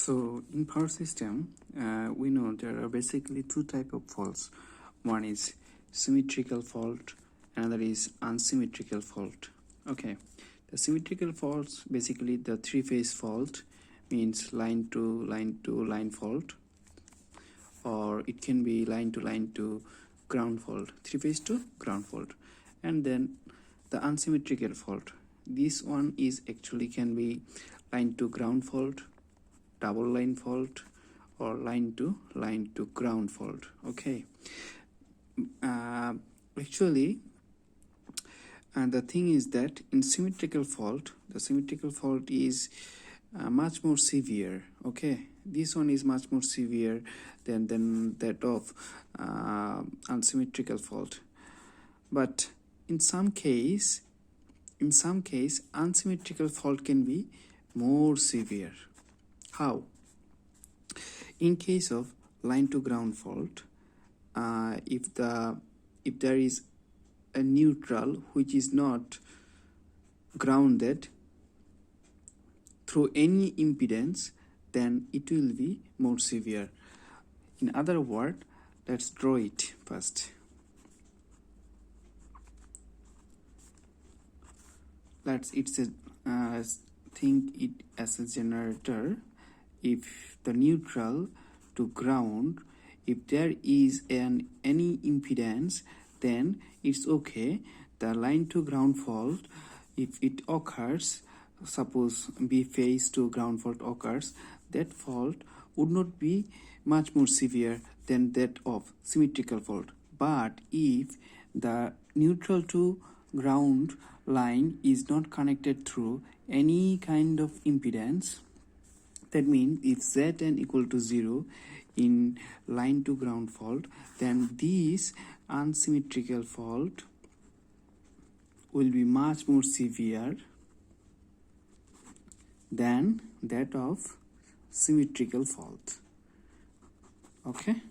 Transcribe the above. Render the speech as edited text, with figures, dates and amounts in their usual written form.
So in power system, we know there are basically two types of faults. One is symmetrical fault, another is unsymmetrical fault. Okay, the symmetrical faults, basically the three-phase fault, means line to line fault, or it can be line to ground fault, three-phase to ground fault. And then the unsymmetrical fault, this one is actually can be line to ground fault, double line fault, or line to ground fault. Okay, actually, and the thing is that in symmetrical fault, the symmetrical fault is much more severe. Okay, this one is much more severe than that of unsymmetrical fault. But in some case unsymmetrical fault can be more severe. How? In case of line to ground fault, if there is a neutral which is not grounded through any impedance, then it will be more severe. In other words, let's draw it first. Think it as a generator. If the neutral to ground, if there is any impedance, then it's okay. The line to ground fault, if it occurs, suppose B phase to ground fault occurs, that fault would not be much more severe than that of symmetrical fault. But if the neutral to ground line is not connected through any kind of impedance, that means if Zn equal to 0 in line to ground fault, then this unsymmetrical fault will be much more severe than that of symmetrical fault. Okay.